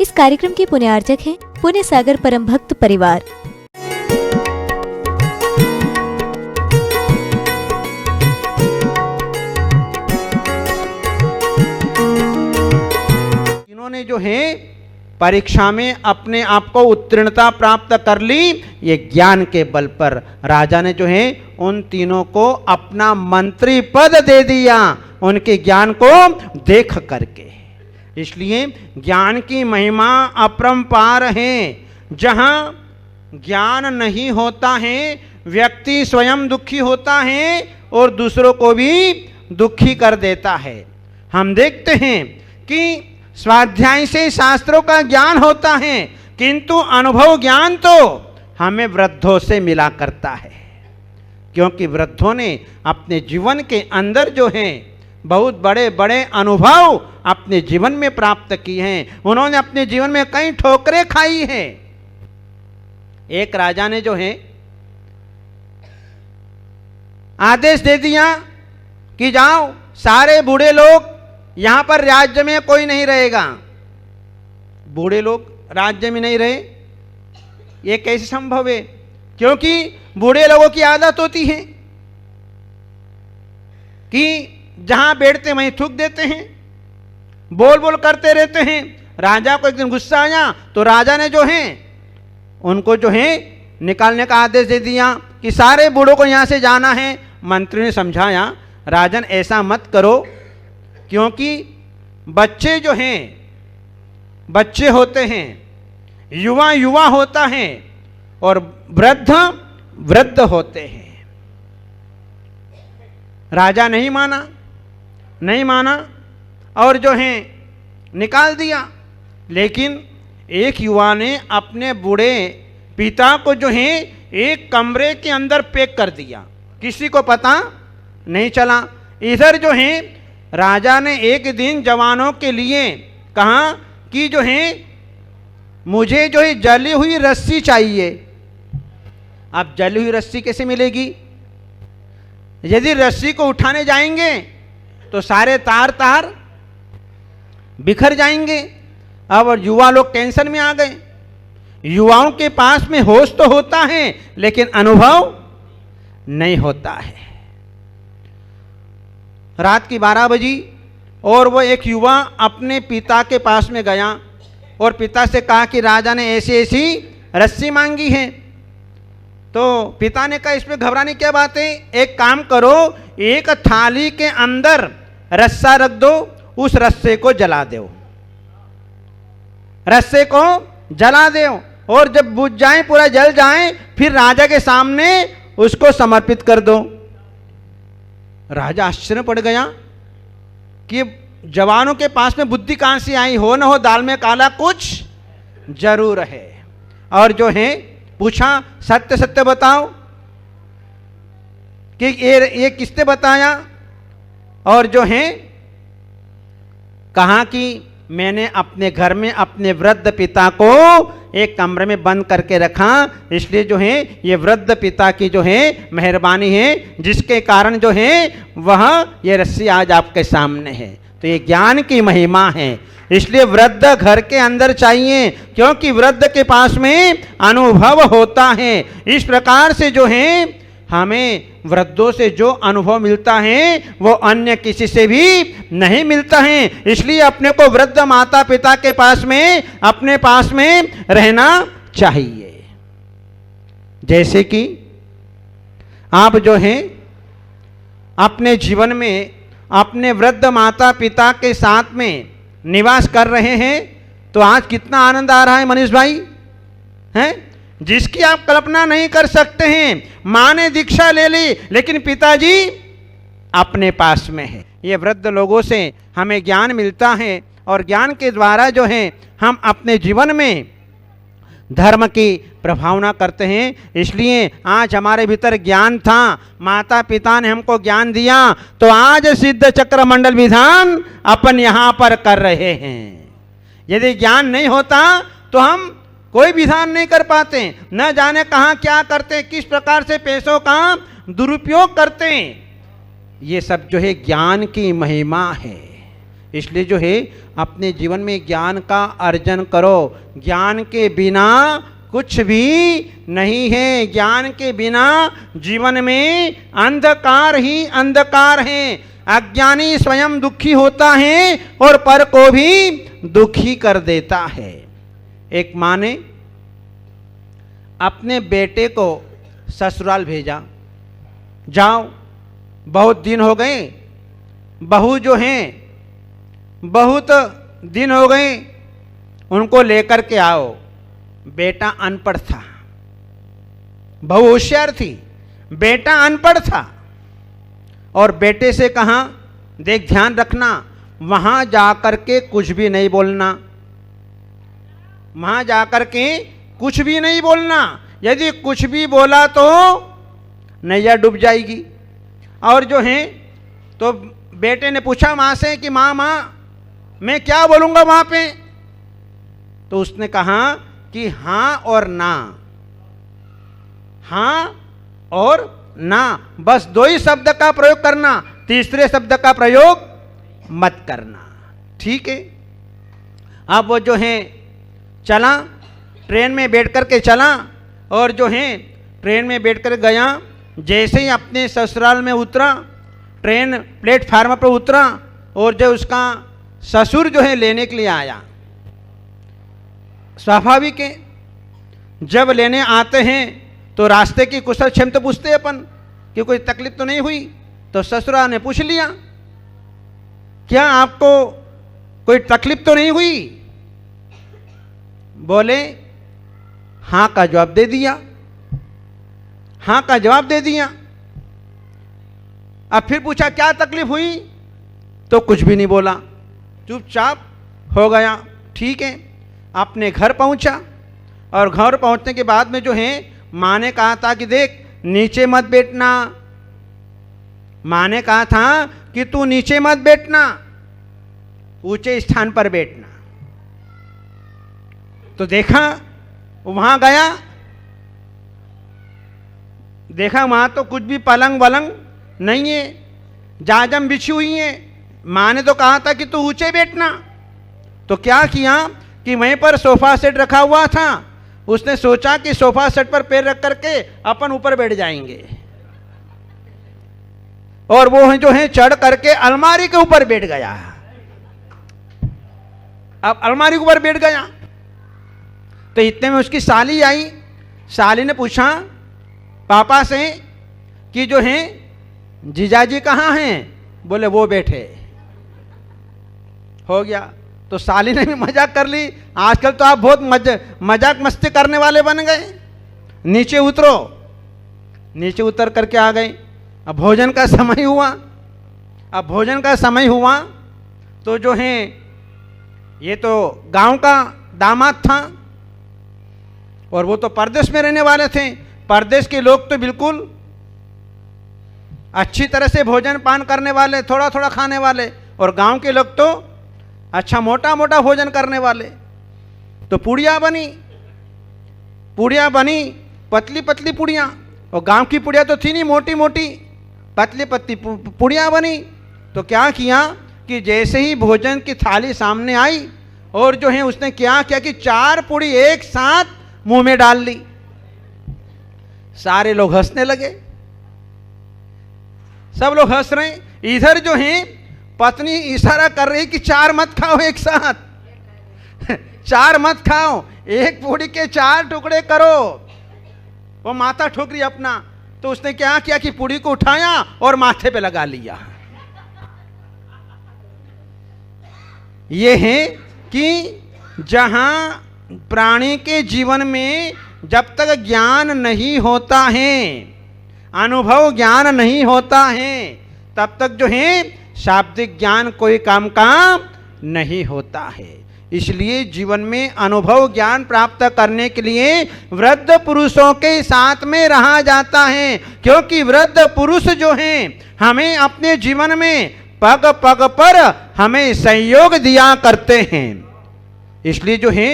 इस कार्यक्रम के पुण्यार्चक हैं पुण्य सागर परम भक्त परिवार। इन्होंने जो है परीक्षा में अपने आप को उत्तीर्णता प्राप्त कर ली, ये ज्ञान के बल पर राजा ने जो है उन तीनों को अपना मंत्री पद दे दिया, उनके ज्ञान को देख करके। इसलिए ज्ञान की महिमा अपरंपार है। जहाँ ज्ञान नहीं होता है व्यक्ति स्वयं दुखी होता है और दूसरों को भी दुखी कर देता है। हम देखते हैं कि स्वाध्याय से शास्त्रों का ज्ञान होता है, किंतु अनुभव ज्ञान तो हमें वृद्धों से मिला करता है, क्योंकि वृद्धों ने अपने जीवन के अंदर जो है बहुत बड़े बड़े अनुभव अपने जीवन में प्राप्त किए हैं। उन्होंने अपने जीवन में कई ठोकरें खाई हैं। एक राजा ने जो है आदेश दे दिया कि जाओ सारे बूढ़े लोग, यहां पर राज्य में कोई नहीं रहेगा। बूढ़े लोग राज्य में नहीं रहे, ये कैसे संभव है? क्योंकि बूढ़े लोगों की आदत होती है कि जहां बैठते वहीं थूक देते हैं, बोल बोल करते रहते हैं। राजा को एक दिन गुस्सा आया तो राजा ने जो है उनको जो है निकालने का आदेश दे दिया कि सारे बूढ़ों को यहां से जाना है। मंत्री ने समझाया, राजन ऐसा मत करो, क्योंकि बच्चे जो हैं बच्चे होते हैं, युवा युवा होता है और वृद्ध वृद्ध होते हैं। राजा नहीं माना और जो है निकाल दिया। लेकिन एक युवा ने अपने बूढ़े पिता को जो है एक कमरे के अंदर पैक कर दिया, किसी को पता नहीं चला। इधर जो है राजा ने एक दिन जवानों के लिए कहा कि जो है मुझे जो है जली हुई रस्सी चाहिए। अब जली हुई रस्सी कैसे मिलेगी? यदि रस्सी को उठाने जाएंगे तो सारे तार तार बिखर जाएंगे। अब युवा लोग टेंशन में आ गए। युवाओं के पास में होश तो होता है लेकिन अनुभव नहीं होता है। रात की 12 बजी और वो एक युवा अपने पिता के पास में गया और पिता से कहा कि राजा ने ऐसी ऐसी रस्सी मांगी है। तो पिता ने कहा इसमें घबराने की क्या बात है, एक काम करो, एक थाली के अंदर रस्सा रख दो, उस रस्से को जला दो, रस्से को जला दो और जब बुझ जाए, पूरा जल जाए, फिर राजा के सामने उसको समर्पित कर दो। राजा आश्चर्य पड़ गया कि जवानों के पास में बुद्धि कहां से आई, हो न हो दाल में काला कुछ जरूर है। और जो है पूछा सत्य सत्य बताओ कि ये किसने बताया? और जो है कहा कि मैंने अपने घर में अपने वृद्ध पिता को एक कमरे में बंद करके रखा, इसलिए जो है ये वृद्ध पिता की जो है मेहरबानी है, जिसके कारण जो है वह ये रस्सी आज आपके सामने है। तो ये ज्ञान की महिमा है। इसलिए वृद्ध घर के अंदर चाहिए, क्योंकि वृद्ध के पास में अनुभव होता है। इस प्रकार से जो है हमें वृद्धों से जो अनुभव मिलता है वो अन्य किसी से भी नहीं मिलता है। इसलिए अपने को वृद्ध माता पिता के पास में, अपने पास में रहना चाहिए। जैसे कि आप जो है अपने जीवन में अपने वृद्ध माता पिता के साथ में निवास कर रहे हैं, तो आज कितना आनंद आ रहा है मनीष भाई, हैं? जिसकी आप कल्पना नहीं कर सकते हैं। मां ने दीक्षा ले ली लेकिन पिताजी अपने पास में है। ये वृद्ध लोगों से हमें ज्ञान मिलता है और ज्ञान के द्वारा जो है हम अपने जीवन में धर्म की प्रभावना करते हैं। इसलिए आज हमारे भीतर ज्ञान था, माता पिता ने हमको ज्ञान दिया, तो आज सिद्ध चक्र मंडल विधान अपन यहाँ पर कर रहे हैं। यदि ज्ञान नहीं होता तो हम कोई विधान नहीं कर पाते, न जाने कहाँ क्या करते, किस प्रकार से पैसों का दुरुपयोग करते हैं। ये सब जो है ज्ञान की महिमा है। इसलिए जो है अपने जीवन में ज्ञान का अर्जन करो। ज्ञान के बिना कुछ भी नहीं है। ज्ञान के बिना जीवन में अंधकार ही अंधकार है। अज्ञानी स्वयं दुखी होता है और पर को भी दुखी कर देता है। एक माँ ने अपने बेटे को ससुराल भेजा, जाओ बहुत दिन हो गए, बहू जो हैं बहुत दिन हो गए, उनको लेकर के आओ। बेटा अनपढ़ था, बहू होशियार थी, बेटा अनपढ़ था। और बेटे से कहा, देख ध्यान रखना, वहां जाकर के कुछ भी नहीं बोलना, वहां जाकर के कुछ भी नहीं बोलना। यदि कुछ भी बोला तो नैया डूब जाएगी। और जो है तो बेटे ने पूछा माँ से कि माँ मैं क्या बोलूँगा वहाँ पे? तो उसने कहा कि हाँ और ना, हाँ और ना, बस दो ही शब्द का प्रयोग करना, तीसरे शब्द का प्रयोग मत करना। ठीक है। अब वो जो है चला, ट्रेन में बैठ कर के चला, और जो है ट्रेन में बैठ कर गया। जैसे ही अपने ससुराल में उतरा, ट्रेन प्लेटफार्म पर उतरा, और जो उसका ससुर जो है लेने के लिए आया। स्वाभाविक है, जब लेने आते हैं तो रास्ते की कुशल क्षेम तो पूछते हैं अपन कि कोई तकलीफ तो नहीं हुई। तो ससुरा ने पूछ लिया, क्या आपको कोई तकलीफ तो नहीं हुई? बोले हाँ का जवाब दे दिया, हाँ का जवाब दे दिया। अब फिर पूछा क्या तकलीफ हुई? तो कुछ भी नहीं बोला, चुपचाप हो गया। ठीक है। अपने घर पहुंचा, और घर पहुंचने के बाद में जो है माँ ने कहा था कि देख नीचे मत बैठना, माँ ने कहा था कि तू नीचे मत बैठना, ऊंचे स्थान पर बैठना। तो देखा, वहां गया, देखा वहां तो कुछ भी पलंग वलंग नहीं है, जाजम बिछी हुई है। माँ ने तो कहा था कि तू ऊंचे बैठना। तो क्या किया कि वहीं पर सोफा सेट रखा हुआ था, उसने सोचा कि सोफा सेट पर पैर रख करके अपन ऊपर बैठ जाएंगे, और वो जो है चढ़ करके अलमारी के ऊपर बैठ गया। अब अलमारी के ऊपर बैठ गया तो इतने में उसकी साली आई। साली ने पूछा पापा से कि जो है जीजाजी कहाँ हैं? बोले वो बैठे। हो गया। तो साली ने भी मजाक कर ली, आजकल तो आप बहुत मजाक मस्ती करने वाले बन गए, नीचे उतरो। नीचे उतर करके आ गए। अब भोजन का समय हुआ। अब भोजन का समय हुआ तो जो है ये तो गांव का दामाद था, और वो तो परदेश में रहने वाले थे। परदेश के लोग तो बिल्कुल अच्छी तरह से भोजन पान करने वाले, थोड़ा थोड़ा खाने वाले, और गांव के लोग तो अच्छा मोटा मोटा भोजन करने वाले। तो पूड़ियाँ बनी, पूड़ियाँ बनी, पतली पतली पूड़ियाँ, और गांव की पूड़ियाँ तो थी नहीं, मोटी मोटी पतली पतली पूड़ियाँ बनी। तो क्या किया कि जैसे ही भोजन की थाली सामने आई, और जो है उसने क्या किया कि 4 पूड़ी एक साथ मुंह में डाल ली। सारे लोग हंसने लगे, सब लोग हंस रहे। इधर जो है पत्नी इशारा कर रही कि 4 मत खाओ एक साथ, 4 मत खाओ, एक पूड़ी के 4 टुकड़े करो। वो माथा ठोक रही अपना। तो उसने क्या किया कि पूड़ी को उठाया और माथे पे लगा लिया। ये है कि जहां प्राणी के जीवन में जब तक ज्ञान नहीं होता है, अनुभव ज्ञान नहीं होता है, तब तक जो है शाब्दिक ज्ञान कोई काम का नहीं होता है। इसलिए जीवन में अनुभव ज्ञान प्राप्त करने के लिए वृद्ध पुरुषों के साथ में रहा जाता है, क्योंकि वृद्ध पुरुष जो हैं हमें अपने जीवन में पग पग पर हमें सहयोग दिया करते हैं। इसलिए जो है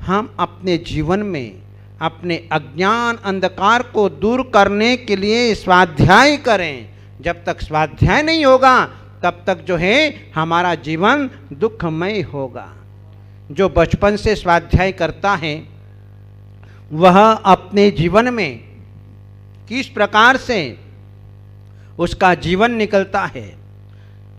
हम अपने जीवन में अपने अज्ञान अंधकार को दूर करने के लिए स्वाध्याय करें। जब तक स्वाध्याय नहीं होगा तब तक जो है हमारा जीवन दुखमय होगा। जो बचपन से स्वाध्याय करता है वह अपने जीवन में किस प्रकार से उसका जीवन निकलता है।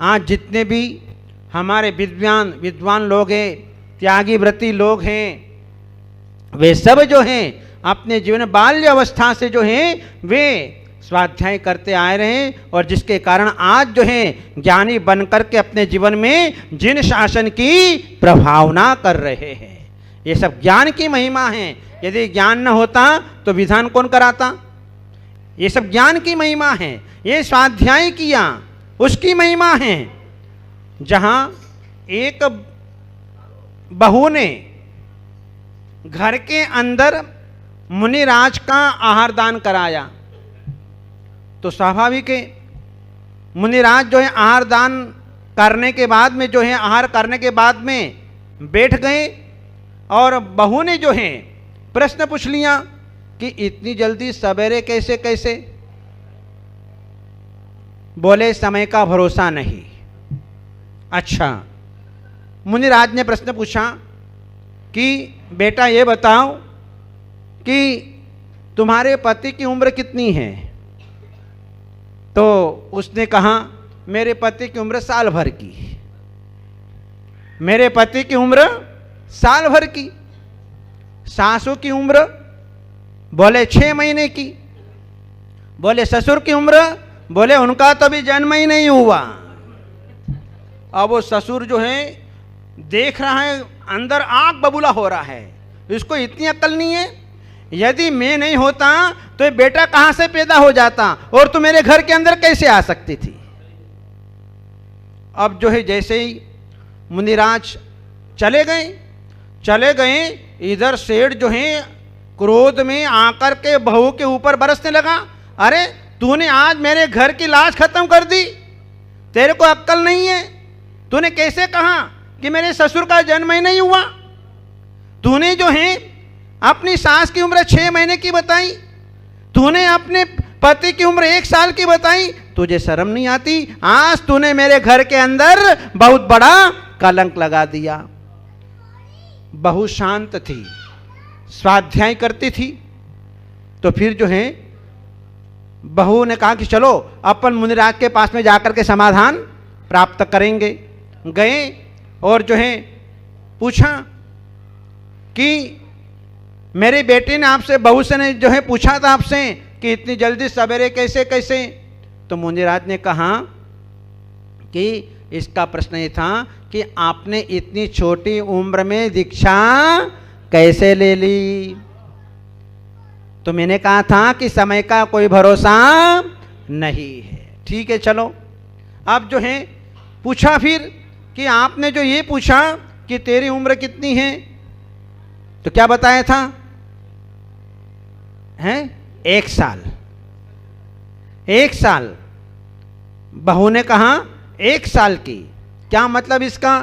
आज जितने भी हमारे विद्वान लोग हैं, त्यागी व्रती लोग हैं, वे सब जो हैं अपने जीवन बाल्य अवस्था से जो हैं वे स्वाध्याय करते आए रहे हैं, और जिसके कारण आज जो है ज्ञानी बन करके अपने जीवन में जिन शासन की प्रभावना कर रहे हैं। ये सब ज्ञान की महिमा है। यदि ज्ञान न होता तो विधान कौन कराता? ये सब ज्ञान की महिमा है। ये स्वाध्याय किया उसकी महिमा है। जहाँ एक बहू ने घर के अंदर मुनिराज का आहार दान कराया तो स्वाभाविक है मुनिराज जो है आहार दान करने के बाद में जो है आहार करने के बाद में बैठ गए, और बहू ने जो है प्रश्न पूछ लिया कि इतनी जल्दी सवेरे कैसे कैसे? बोले समय का भरोसा नहीं। अच्छा, मुनिराज ने प्रश्न पूछा कि बेटा ये बताओ कि तुम्हारे पति की उम्र कितनी है? तो उसने कहा मेरे पति की उम्र साल भर की। मेरे पति की उम्र साल भर की। सासू की उम्र? बोले 6 महीने की। बोले ससुर की उम्र? बोले उनका तो अभी जन्म ही नहीं हुआ। अब वो ससुर जो है देख रहा है, अंदर आग बबूला हो रहा है, इसको इतनी अक्ल नहीं है। यदि मैं नहीं होता तो ये बेटा कहां से पैदा हो जाता, और तू मेरे घर के अंदर कैसे आ सकती थी? अब जो है जैसे ही मुनिराज चले गए, इधर सेठ जो है क्रोध में आकर के बहू के ऊपर बरसने लगा। अरे तूने आज मेरे घर की लाश खत्म कर दी, तेरे को अक्ल नहीं है? तूने कैसे कहा कि मेरे ससुर का जन्म ही नहीं हुआ? तूने जो है अपनी सास की उम्र 6 महीने की बताई, तूने अपने पति की उम्र 1 साल की बताई, तुझे शर्म नहीं आती? आज तूने मेरे घर के अंदर बहुत बड़ा कलंक लगा दिया। बहू शांत थी, स्वाध्याय करती थी। तो फिर जो है बहू ने कहा कि चलो अपन मुनिराज के पास में जाकर के समाधान प्राप्त करेंगे। गए और जो है पूछा कि मेरी बेटी ने आपसे, बहू से ने जो है पूछा था आपसे कि इतनी जल्दी सवेरे कैसे कैसे? तो मुनिराज ने कहा कि इसका प्रश्न ये था कि आपने इतनी छोटी उम्र में दीक्षा कैसे ले ली? तो मैंने कहा था कि समय का कोई भरोसा नहीं है। ठीक है, चलो। अब जो है पूछा फिर कि आपने जो ये पूछा कि तेरी उम्र कितनी है, तो क्या बताया था? हैं 1 साल। 1 साल। बहू ने कहा 1 साल की। क्या मतलब इसका?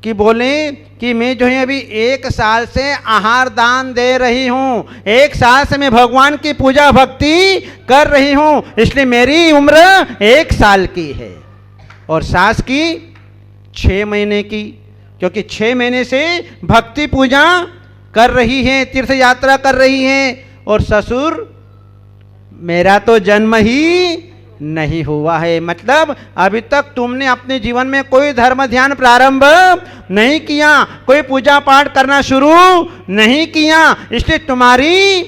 कि बोले कि मैं जो है अभी 1 साल से आहार दान दे रही हूं, 1 साल से मैं भगवान की पूजा भक्ति कर रही हूं, इसलिए मेरी उम्र 1 साल की है। और सास की 6 महीने की, क्योंकि 6 महीने से भक्ति पूजा कर रही है, तीर्थ यात्रा कर रही है। और ससुर मेरा तो जन्म ही नहीं हुआ है, मतलब अभी तक तुमने अपने जीवन में कोई धर्म ध्यान प्रारंभ नहीं किया, कोई पूजा पाठ करना शुरू नहीं किया, इसलिए तुम्हारी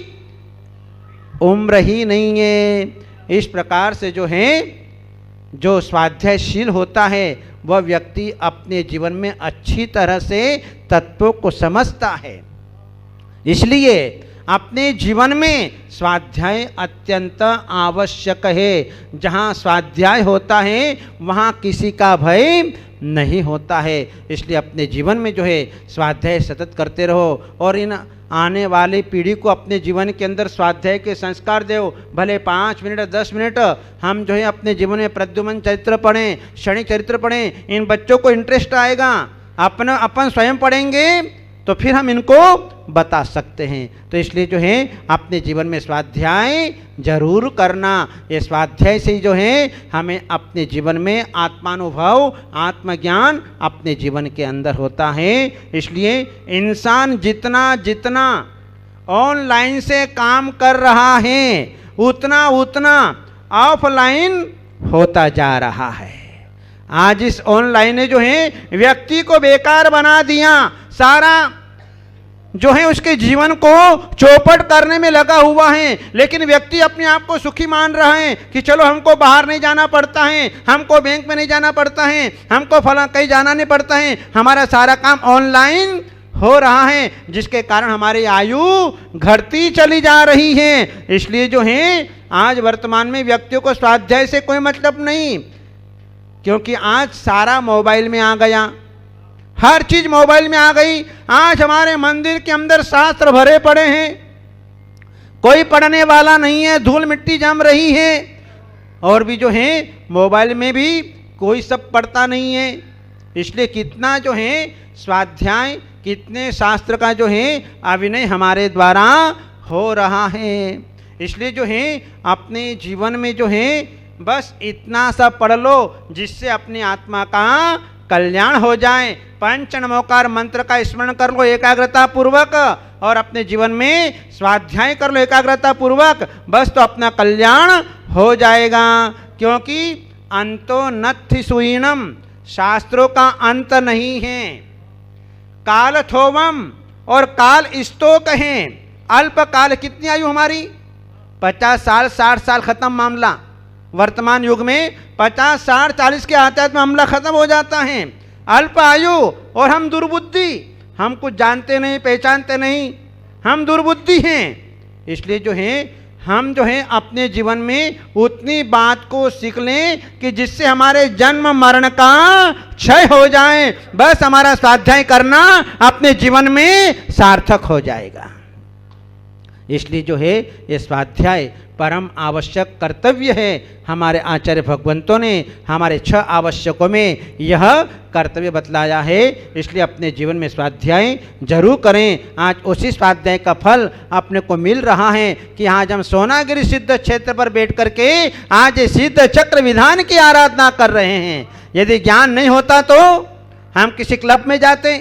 उम्र ही नहीं है। इस प्रकार से जो है जो स्वाध्यायशील होता है वह व्यक्ति अपने जीवन में अच्छी तरह से तत्वों को समझता है। इसलिए अपने जीवन में स्वाध्याय अत्यंत आवश्यक है। जहाँ स्वाध्याय होता है वहाँ किसी का भय नहीं होता है। इसलिए अपने जीवन में जो है स्वाध्याय सतत करते रहो, और इन आने वाली पीढ़ी को अपने जीवन के अंदर स्वाध्याय के संस्कार दो। भले 5 मिनट 10 मिनट हम जो है अपने जीवन में प्रद्युम्न चरित्र पढ़ें, शनि चरित्र पढ़ें, इन बच्चों को इंटरेस्ट आएगा। अपन स्वयं पढ़ेंगे तो फिर हम इनको बता सकते हैं। तो इसलिए जो है अपने जीवन में स्वाध्याय जरूर करना। ये स्वाध्याय से ही जो है हमें अपने जीवन में आत्मानुभव, आत्मज्ञान अपने जीवन के अंदर होता है। इसलिए इंसान जितना जितना ऑनलाइन से काम कर रहा है उतना उतना ऑफलाइन होता जा रहा है। आज इस ऑनलाइन ने जो है व्यक्ति को बेकार बना दिया, सारा जो है उसके जीवन को चौपट करने में लगा हुआ है। लेकिन व्यक्ति अपने आप को सुखी मान रहा है कि चलो हमको बाहर नहीं जाना पड़ता है, हमको बैंक में नहीं जाना पड़ता है, हमको फला कहीं जाना नहीं पड़ता है, हमारा सारा काम ऑनलाइन हो रहा है, जिसके कारण हमारी आयु घटती चली जा रही है। इसलिए जो है आज वर्तमान में व्यक्तियों को स्वाध्याय से कोई मतलब नहीं, क्योंकि आज सारा मोबाइल में आ गया, हर चीज मोबाइल में आ गई। आज हमारे मंदिर के अंदर शास्त्र भरे पड़े हैं, कोई पढ़ने वाला नहीं है, धूल मिट्टी जम रही है। और भी जो है मोबाइल में भी कोई सब पढ़ता नहीं है। इसलिए कितना जो है स्वाध्याय, कितने शास्त्र का जो है अभिनय हमारे द्वारा हो रहा है। इसलिए जो है अपने जीवन में जो है बस इतना सा पढ़ लो जिससे अपनी आत्मा का कल्याण हो जाए। पंच नमोकार मंत्र का स्मरण कर लो एकाग्रता पूर्वक और अपने जीवन में स्वाध्याय कर लो एकाग्रता पूर्वक, बस तो अपना कल्याण हो जाएगा। क्योंकि अंतो नत्थि सुहीनम, शास्त्रों का अंत नहीं है। काल थोवम और काल स्तोक है। अल्प काल, कितनी आयु हमारी? 50 साल 60 साल खत्म मामला। वर्तमान युग में 50 60 40 के आते में मामला खत्म हो जाता है। अल्प आयु और हम दुर्बुद्धि, हम कुछ जानते नहीं पहचानते नहीं, हम दुर्बुद्धि हैं। इसलिए जो है हम जो है अपने जीवन में उतनी बात को सीख लें कि जिससे हमारे जन्म मरण का क्षय हो जाए, बस हमारा स्वाध्याय करना अपने जीवन में सार्थक हो जाएगा। इसलिए जो है ये स्वाध्याय परम आवश्यक कर्तव्य है। हमारे आचार्य भगवंतों ने हमारे 6 आवश्यकों में यह कर्तव्य बतलाया है। इसलिए अपने जीवन में स्वाध्याय जरूर करें। आज उसी स्वाध्याय का फल अपने को मिल रहा है कि आज हम सोनागिरी सिद्ध क्षेत्र पर बैठ करके आज सिद्ध चक्र विधान की आराधना कर रहे हैं। यदि ज्ञान नहीं होता तो हम किसी क्लब में जाते,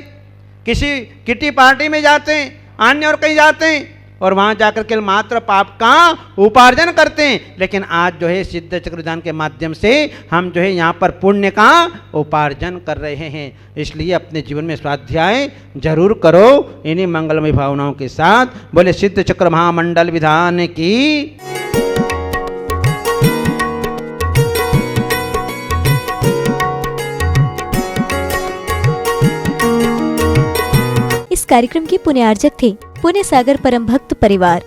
किसी किटी पार्टी में जाते, अन्य और कहीं जाते और वहाँ जाकर के मात्र पाप का उपार्जन करते हैं। लेकिन आज जो है सिद्ध चक्र विधान के माध्यम से हम जो है यहाँ पर पुण्य का उपार्जन कर रहे हैं। इसलिए अपने जीवन में स्वाध्याय जरूर करो। इन्हीं मंगलमय भावनाओं के साथ बोले सिद्ध चक्र महामंडल विधान की। इस कार्यक्रम के पुण्यार्जक थे पुण्य सागर परम भक्त परिवार।